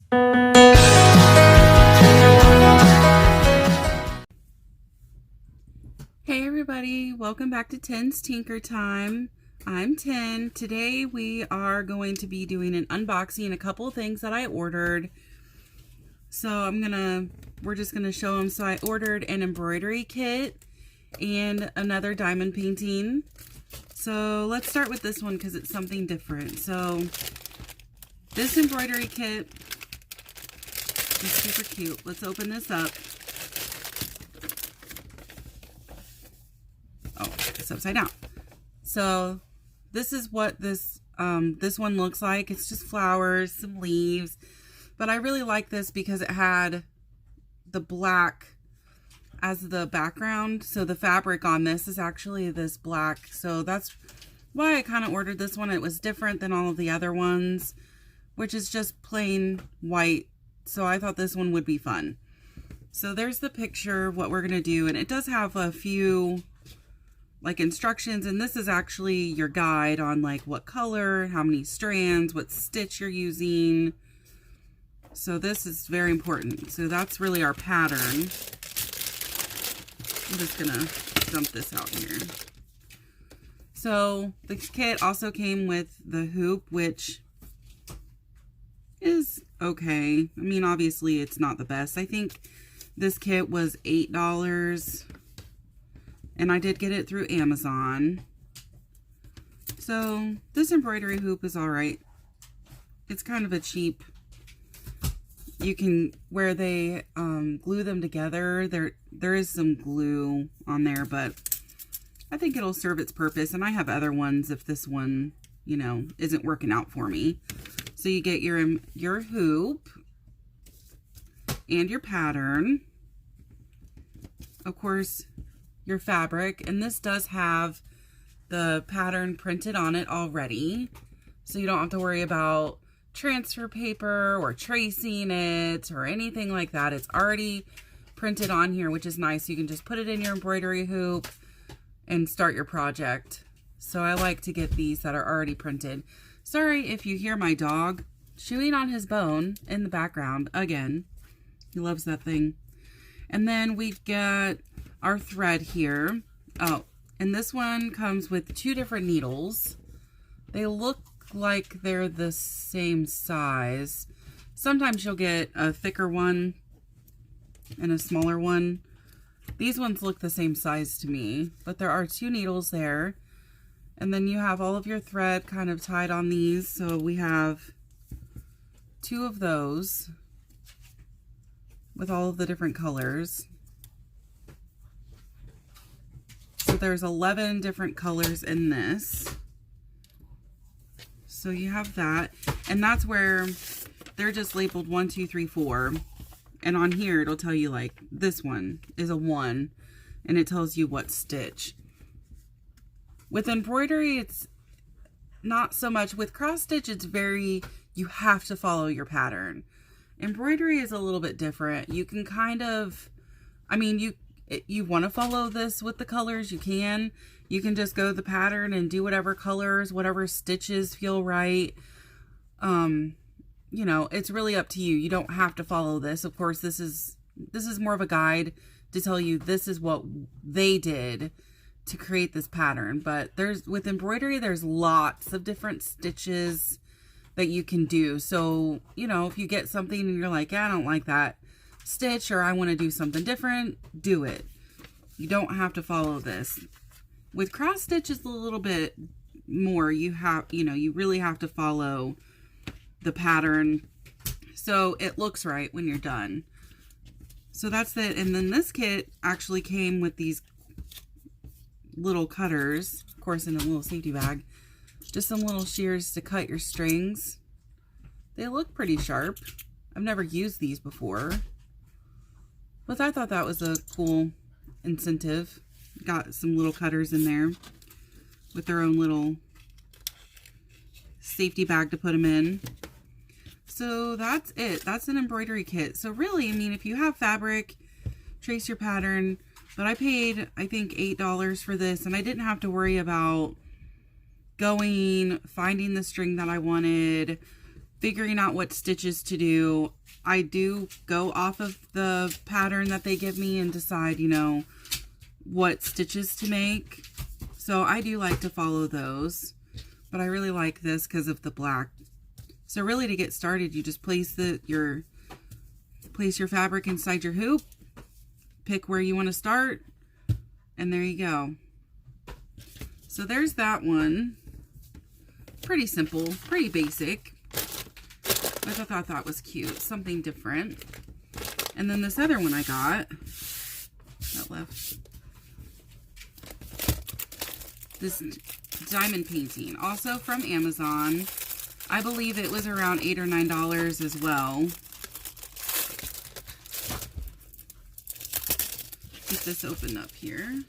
Hey everybody, welcome back to Ten's Tinker Time. I'm Ten. Today we are going to be doing an unboxing, a couple of things that I ordered. So we're just gonna show them. So I ordered an embroidery kit and another diamond painting. So let's start with this one because it's something different. So this embroidery kit is super cute. Let's open this up. Oh, it's upside down. So this is what this one looks like. It's just flowers, some leaves, but I really like this because it had the black as the background. So the fabric on this is actually this black. So that's why I kind of ordered this one. It was different than all of the other ones, which is just plain white. So I thought this one would be fun. So there's the picture of what we're going to do. And it does have a few like instructions, and this is actually your guide on like what color, how many strands, what stitch you're using. So this is very important. So that's really our pattern. I'm just gonna dump this out here. So the kit also came with the hoop, which is okay. I mean, obviously it's not the best. I think this kit was $8. And I did get it through Amazon. So this embroidery hoop is all right. It's kind of a cheap, you can, where they glue them together, there is some glue on there, but I think it'll serve its purpose. And I have other ones if this one, you know, isn't working out for me. So you get your hoop and your pattern. Of course, your fabric, and this does have the pattern printed on it already, so you don't have to worry about transfer paper or tracing it or anything like that. It's already printed on here, which is nice. You can just put it in your embroidery hoop and start your project. So I like to get these that are already printed. Sorry if you hear my dog chewing on his bone in the background again. He loves that thing. And then we get our thread here. Oh, and this one comes with 2 different needles. They look like they're the same size. Sometimes you'll get a thicker one and a smaller one. These ones look the same size to me, but there are 2 needles there. And then you have all of your thread kind of tied on these. So we have 2 of those with all of the different colors. So there's 11 different colors in this. So you have that. And that's where they're just labeled 1, 2, 3, 4. And on here, it'll tell you like this one is a 1. And it tells you what stitch. With embroidery, it's not so much. With cross stitch, it's very, you have to follow your pattern. Embroidery is a little bit different. You can kind of, I mean, you want to follow this with the colors, you can. You can just go the pattern and do whatever colors, whatever stitches feel right. You know, it's really up to you. You don't have to follow this. Of course, this is more of a guide to tell you this is what they did to create this pattern. But with embroidery, there's lots of different stitches that you can do. So, you know, if you get something and you're like, yeah, I don't like that stitch, or I want to do something different, do it. You don't have to follow this. With cross stitch, it's a little bit more. You really have to follow the pattern so it looks right when you're done. So that's it. And then this kit actually came with these little cutters, of course, in a little safety bag. Just some little shears to cut your strings. They look pretty sharp. I've never used these before, but I thought that was a cool incentive. Got some little cutters in there with their own little safety bag to put them in. So that's it. That's an embroidery kit. So really, I mean, if you have fabric, trace your pattern. But I paid, I think, $8 for this, and I didn't have to worry about finding the string that I wanted, figuring out what stitches to do, I do go off of the pattern that they give me and decide, you know, what stitches to make. So I do like to follow those, but I really like this because of the black. So really, to get started, you just place your fabric inside your hoop, pick where you want to start, and there you go. So there's that one. Pretty simple, pretty basic, but I thought that was cute, something different. And then this other one I got, that left, this diamond painting, also from Amazon. I believe it was around $8 or $9 as well. Get this open up here.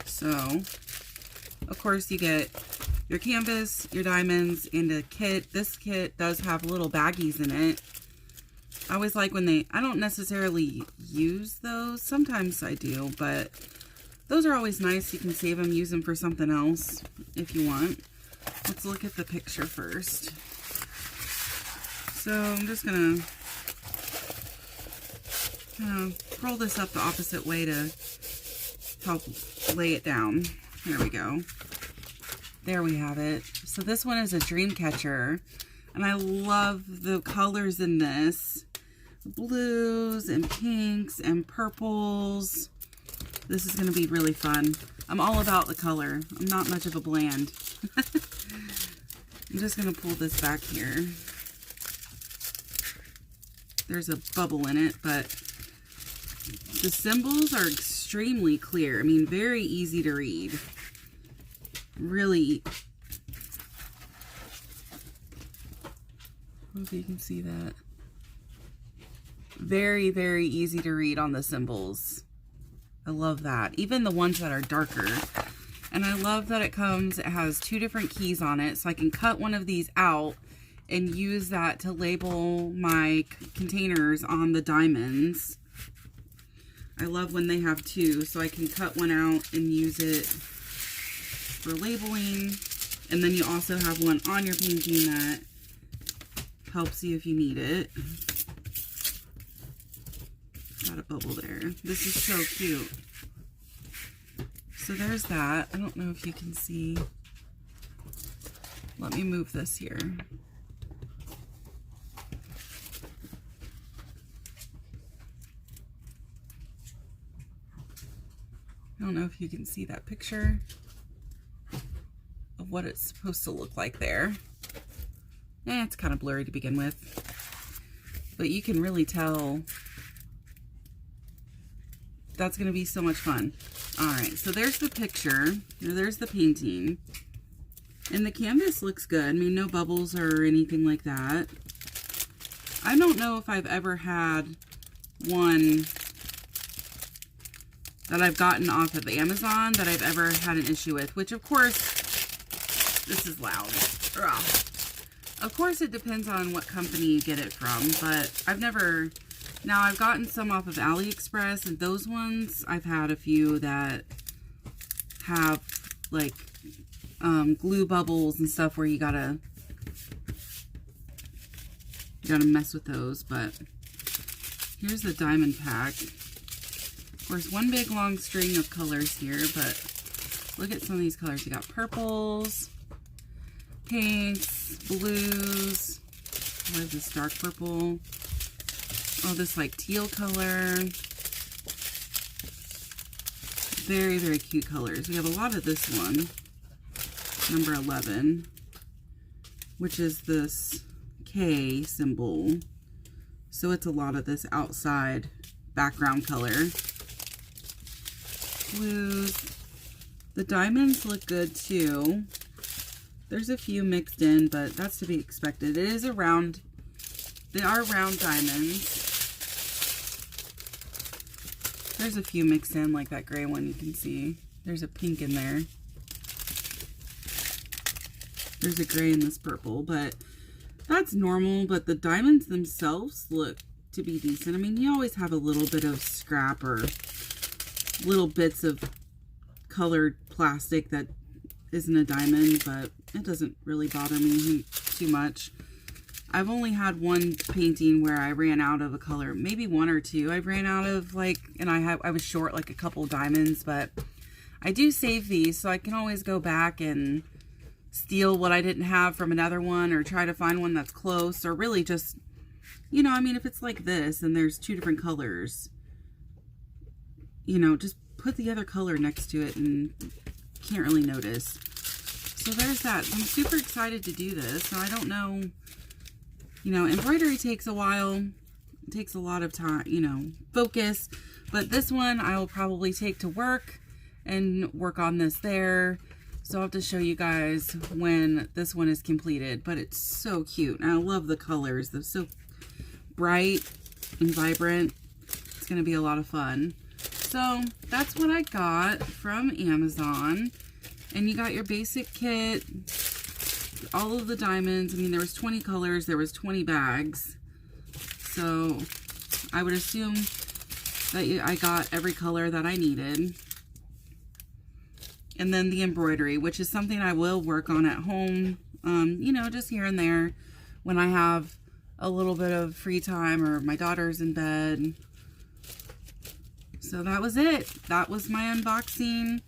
So, of course, you get your canvas, your diamonds, and a kit. This kit does have little baggies in it. I always like when I don't necessarily use those. Sometimes I do, but those are always nice. You can save them, use them for something else if you want. Let's look at the picture first. So I'm just going to roll this up the opposite way to help lay it down. There we go. There we have it. So this one is a dream catcher, and I love the colors in this. Blues and pinks and purples. This is going to be really fun. I'm all about the color. I'm not much of a bland. I'm just going to pull this back here. There's a bubble in it, but the symbols are extremely clear. I mean, very easy to read. Really. I hope you can see that. Very, very easy to read on the symbols. I love that. Even the ones that are darker. And I love that it has 2 different keys on it, so I can cut one of these out and use that to label my containers on the diamonds. I love when they have 2, so I can cut one out and use it for labeling. And then you also have one on your painting that helps you if you need it. Got a bubble there. This is so cute. So there's that. I don't know if you can see. Let me move this here. I don't know if you can see that picture of what it's supposed to look like there. It's kind of blurry to begin with, but you can really tell. That's going to be so much fun. All right, so there's the picture. There's the painting. And the canvas looks good. I mean, no bubbles or anything like that. I don't know if I've ever had one that I've gotten off of Amazon that I've ever had an issue with, which of course, this is loud. Of course, it depends on what company you get it from, but now I've gotten some off of AliExpress, and those ones, I've had a few that have like glue bubbles and stuff where you gotta mess with those. But here's the diamond pack. Of course, one big long string of colors here, but look at some of these colors. You got purples, pinks, blues. What is this, dark purple? Oh, this like teal color. Very, very cute colors. We have a lot of this one, number 11, which is this K symbol. So it's a lot of this outside background color. Blues. The diamonds look good too. There's a few mixed in, but that's to be expected. It is a round, they are round diamonds. There's a few mixed in, like that gray one you can see. There's a pink in there. There's a gray in this purple, but that's normal. But the diamonds themselves look to be decent. I mean, you always have a little bit of scrap or little bits of colored plastic that isn't a diamond, but it doesn't really bother me too much. I've only had one painting where I ran out of a color, maybe one or two. I ran out of like, and I was short like a couple diamonds, but I do save these so I can always go back and steal what I didn't have from another one, or try to find one that's close, or really just, you know, I mean, if it's like this and there's two different colors, you know, just put the other color next to it and can't really notice. So there's that. I'm super excited to do this. So I don't know, you know, embroidery takes a while. It takes a lot of time, you know, focus. But this one I will probably take to work and work on this there. So I'll have to show you guys when this one is completed. But it's so cute. And I love the colors. They're so bright and vibrant. It's going to be a lot of fun. So that's what I got from Amazon. And you got your basic kit, all of the diamonds. I mean, there was 20 colors, there was 20 bags. So I would assume that I got every color that I needed. And then the embroidery, which is something I will work on at home, you know, just here and there when I have a little bit of free time or my daughter's in bed. So that was it. That was my unboxing.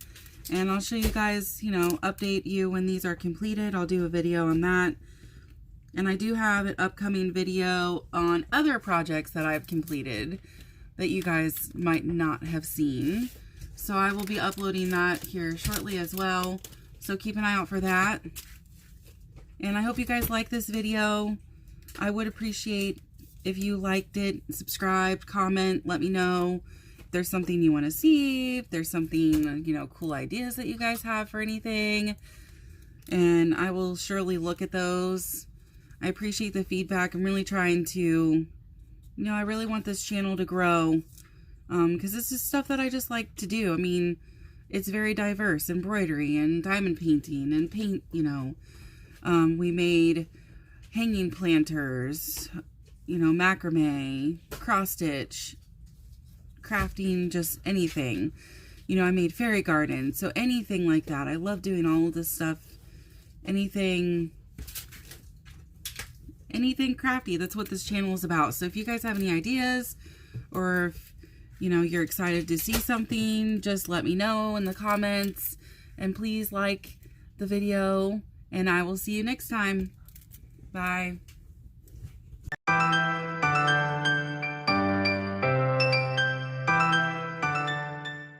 And I'll show you guys, you know, update you when these are completed. I'll do a video on that. And I do have an upcoming video on other projects that I've completed that you guys might not have seen. So I will be uploading that here shortly as well. So keep an eye out for that. And I hope you guys like this video. I would appreciate if you liked it, subscribed, comment, let me know if there's something you want to see, if there's something, you know, cool ideas that you guys have for anything. And I will surely look at those. I appreciate the feedback. I'm really trying to, you know, I really want this channel to grow. Because this is stuff that I just like to do. I mean, it's very diverse. Embroidery and diamond painting and paint, you know. We made hanging planters, you know, macrame, cross stitch, crafting, just anything. You know, I made fairy gardens. So anything like that. I love doing all of this stuff. Anything crafty. That's what this channel is about. So if you guys have any ideas, or if, you know, you're excited to see something, just let me know in the comments. And please like the video. And I will see you next time. Bye.